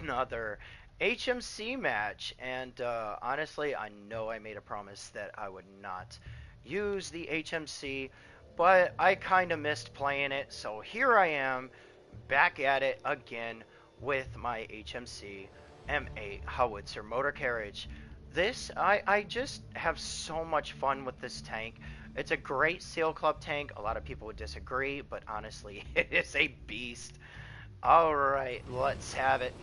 another HMC match. And honestly, I know I made a promise that I would not use the HMC, but I kind of missed playing it. So here I am, back at it again with my HMC M8 Howitzer motor carriage. I just have so much fun with this tank. It's a great Seal Club tank. A lot of people would disagree, but honestly, it is a beast. All right, let's have it.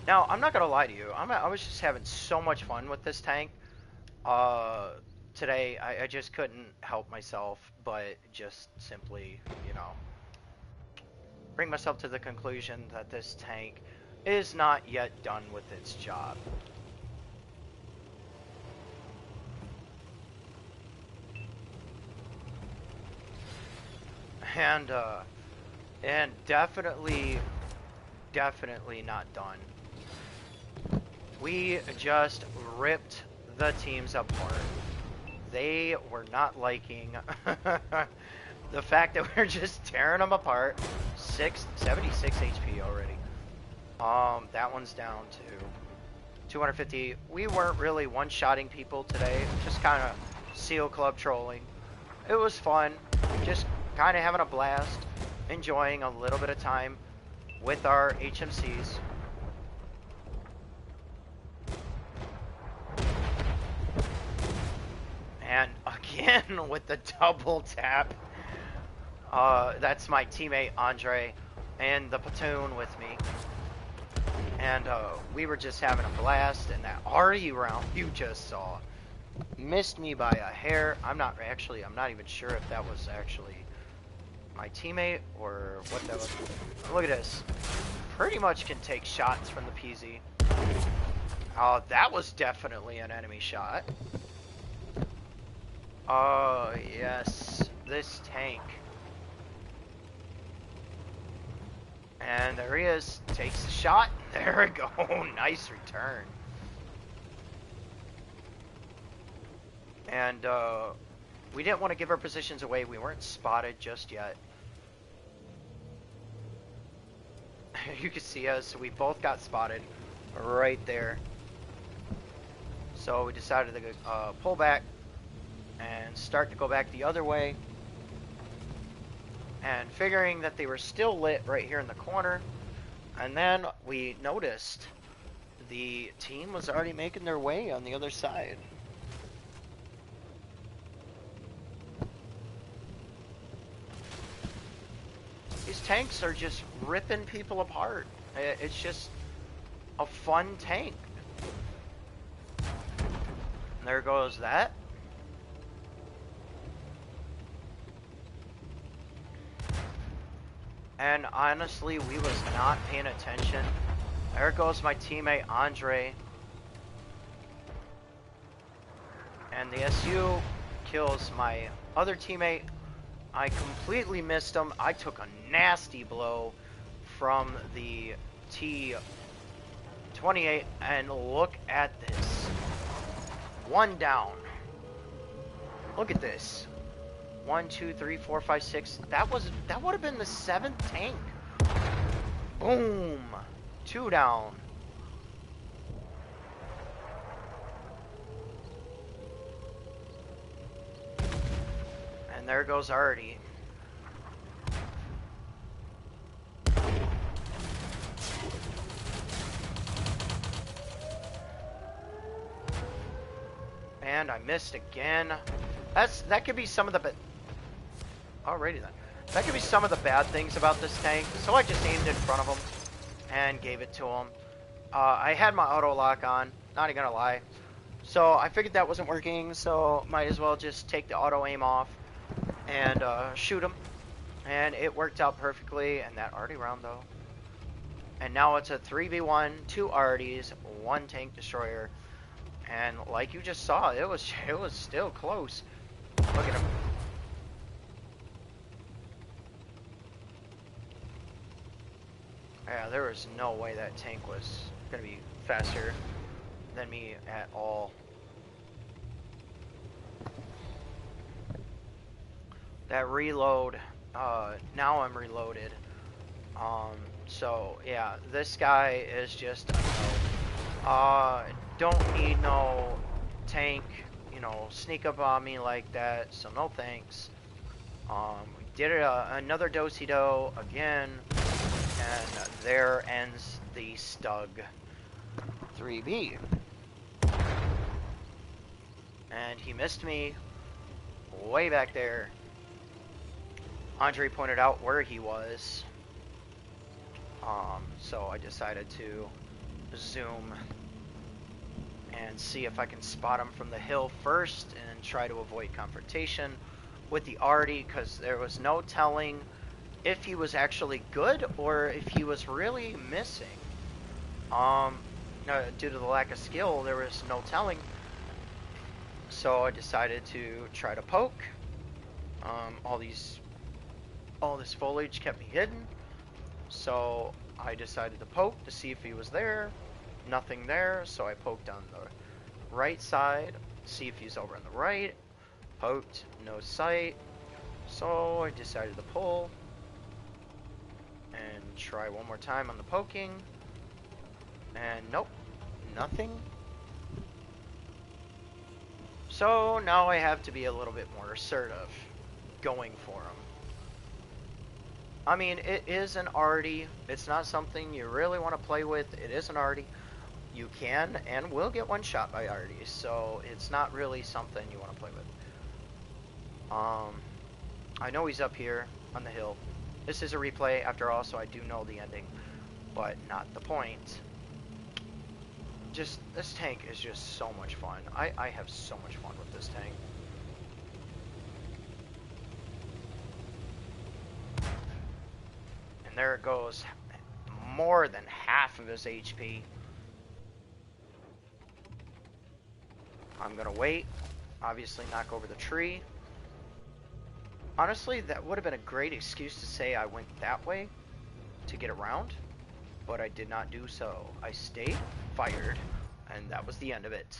Now, I'm not gonna lie to you. I was just having so much fun with this tank. Uh, Today I just couldn't help myself, but just simply, you know, bring myself to the conclusion that this tank is not yet done with its job. And definitely not done. We just ripped the teams apart. They were not liking the fact that we're just tearing them apart. 76 HP already. That one's down to 250. We weren't really one-shotting people today. Just kind of Seal Club trolling. It was fun. Just kind of having a blast. Enjoying a little bit of time with our HMCs. And again with the double tap. That's my teammate Andre and the platoon with me. And we were just having a blast. And that Artie round you just saw missed me by a hair. I'm not even sure if that was actually my teammate or what that was. Look at this. Pretty much can take shots from the PZ. Oh, that was definitely an enemy shot. Oh, yes. This tank. And there he is. Takes the shot. There we go. Nice return. And we didn't want to give our positions away. We weren't spotted just yet. You can see us. We both got spotted right there. So we decided to pull back and start to go back the other way. And figuring that they were still lit right here in the corner. And then we noticed the team was already making their way on the other side. These tanks are just ripping people apart. It's just a fun tank. And there goes that. And honestly, we was not paying attention. There goes my teammate Andre. And the SU kills my other teammate. I completely missed him. I took a nasty blow from the T-28, and look at this. One down. Look at this. 1, 2, 3, 4, 5, 6. That would have been the 7th tank. Boom. 2 down. And there goes Artie. And I missed again. That could be some of the alrighty then. That could be some of the bad things about this tank. So I just aimed in front of him and gave it to him. I had my auto lock on, not even gonna lie. So I figured that wasn't working, so might as well just take the auto aim off and shoot him. And it worked out perfectly. And that Artie round though. And now it's a 3v1, 2 Arties, 1 tank destroyer. And like you just saw, it was still close. Look at him. Yeah, there was no way that tank was gonna be faster than me at all. That reload, now I'm reloaded. So yeah, this guy is just a no. Don't need no tank, sneak up on me like that. So no thanks. We did it another do-si-do again, and there ends the Stug 3B. And he missed me way back there. Andre pointed out where he was. So I decided to zoom and see if I can spot him from the hill first and try to avoid confrontation with the Artie, because there was no telling if he was actually good or if he was really missing. Due to the lack of skill, there was no telling. So I decided to try to poke. All this foliage kept me hidden. So I decided to poke to see if he was there. Nothing there, so I poked on the right side, see if he's over on the right. Poked, no sight. So I decided to pull and try one more time on the poking. And nope, nothing. So now I have to be a little bit more assertive going for him. I mean, it is an arty. It's not something you really want to play with. It is an arty. You can and will get one shot by arties, so it's not really something you want to play with. I know he's up here on the hill. This is a replay after all, so I do know the ending, but not the point. Just, this tank is just so much fun. I have so much fun with this tank. And there it goes. More than half of his HP. I'm gonna wait. Obviously knock over the tree. Honestly, that would have been a great excuse to say I went that way to get around, but I did not do so. I stayed, fired, and that was the end of it.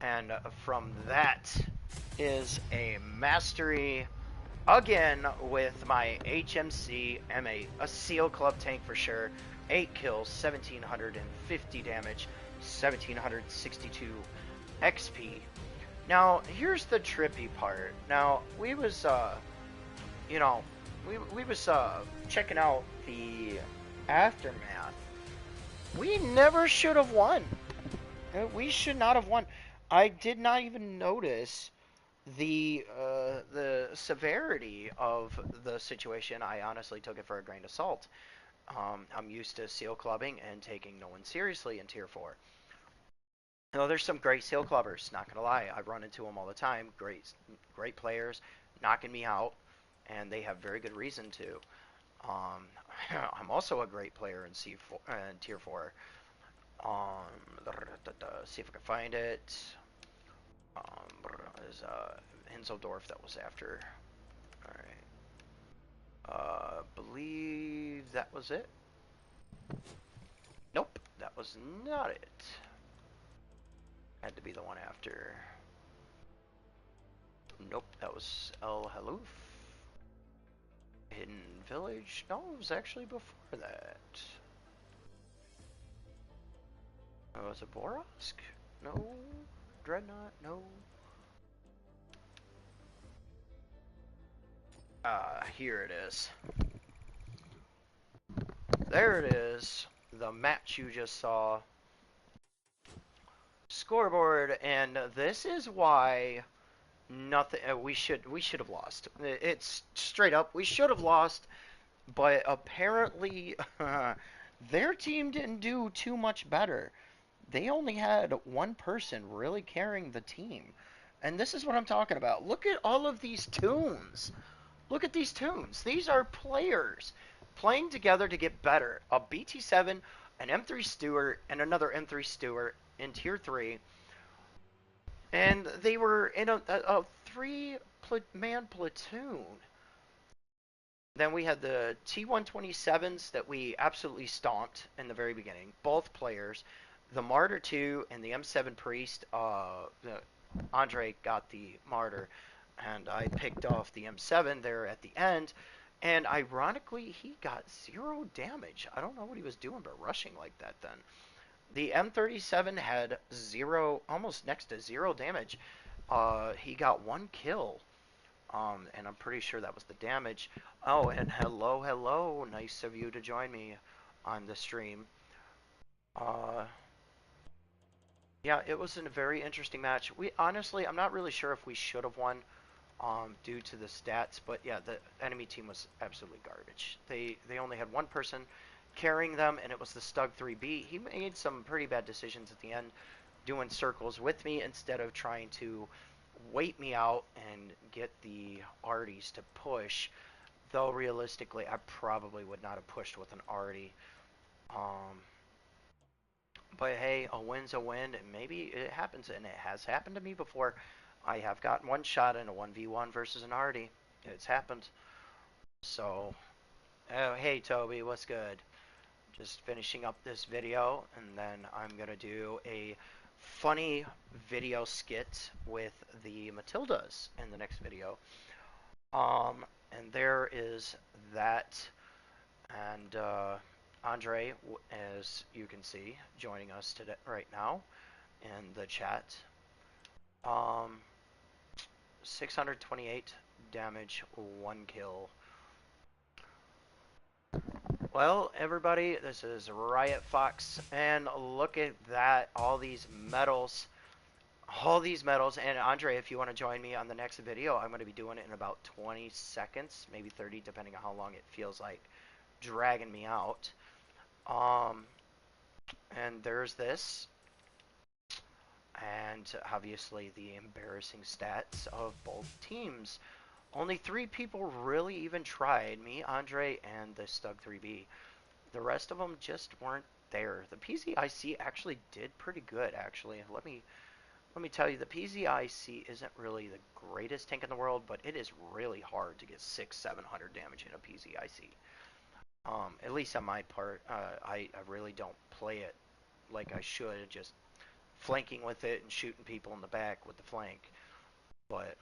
And from that is a mastery again with my HMC M8, a Seal Club tank for sure. 8 kills, 1750 damage, 1762 XP. Now, here's the trippy part. Now, we was, we was, checking out the aftermath. We never should have won. We should not have won. I did not even notice the severity of the situation. I honestly took it for a grain of salt. I'm used to seal clubbing and taking no one seriously in Tier 4. You know, there's some great seal clubbers, not gonna lie. I run into them all the time. Great players, knocking me out, and they have very good reason to. Um, I'm also a great player in C4, in Tier 4. See if I can find it. There's Hinseldorf that was after. Alright. Believe that was it. Nope, that was not it. Had to be the one after. Nope, that was El Haluf. Hidden Village. No, it was actually before that. Oh, was it Borosk? No. Dreadnought? No. Here it is. There it is. The match you just saw. Scoreboard, and this is why nothing. We should have lost. It's straight up. We should have lost, but apparently their team didn't do too much better. They only had one person really carrying the team, and this is what I'm talking about. Look at all of these tunes. Look at these tunes. These are players playing together to get better. A BT7, an M3 Stewart, and another M3 Stewart in Tier 3. And they were in a three-man platoon. Then we had the T127s that we absolutely stomped in the very beginning. Both players. The Martyr 2 and the M7 Priest. Andre got the Martyr, and I picked off the M7 there at the end. And ironically, he got 0 damage. I don't know what he was doing but rushing like that then. The M37 had zero, almost next to 0 damage. He got 1 kill. And I'm pretty sure that was the damage. Oh, and hello, hello. Nice of you to join me on the stream. Uh, yeah, it was a very interesting match. We honestly, I'm not really sure if we should have won, due to the stats, but yeah, the enemy team was absolutely garbage. They only had one person carrying them, and it was the Stug 3B. He made some pretty bad decisions at the end, doing circles with me instead of trying to wait me out and get the arties to push. Though realistically, I probably would not have pushed with an arty. Um, but hey, a win's a win, and maybe it happens, and it has happened to me before. I have gotten one shot in a 1v1 versus an arty. It's happened. So, oh, hey Toby, what's good? Just finishing up this video, and then I'm gonna do a funny video skit with the Matildas in the next video. And there is that, and Andre, as you can see, joining us today right now in the chat. Um, 628 damage, 1 kill. Well, everybody, this is Riot Fox, and look at that, all these medals. All these medals, and Andre, if you want to join me on the next video, I'm going to be doing it in about 20 seconds, maybe 30, depending on how long it feels like dragging me out. Um, and there's this, and obviously the embarrassing stats of both teams. Only 3 people really even tried, me, Andre, and the Stug 3B. The rest of them just weren't there. The PZIC actually did pretty good, actually. Let me tell you, the PZIC isn't really the greatest tank in the world, but it is really hard to get 600-700 damage in a PZIC. At least on my part, I really don't play it like I should, just flanking with it and shooting people in the back with the flank. But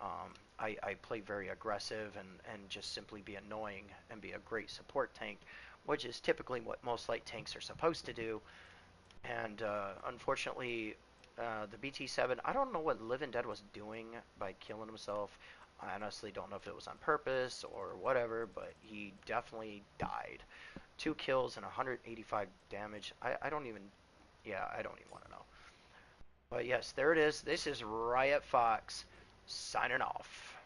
I play very aggressive and just simply be annoying and be a great support tank, which is typically what most light tanks are supposed to do. And unfortunately, the BT7, I don't know what Living Dead was doing by killing himself. I honestly don't know if it was on purpose or whatever, but he definitely died. 2 kills and 185 damage. I don't even, yeah, I don't even want to know. But yes, there it is. This is Riot Fox signing off.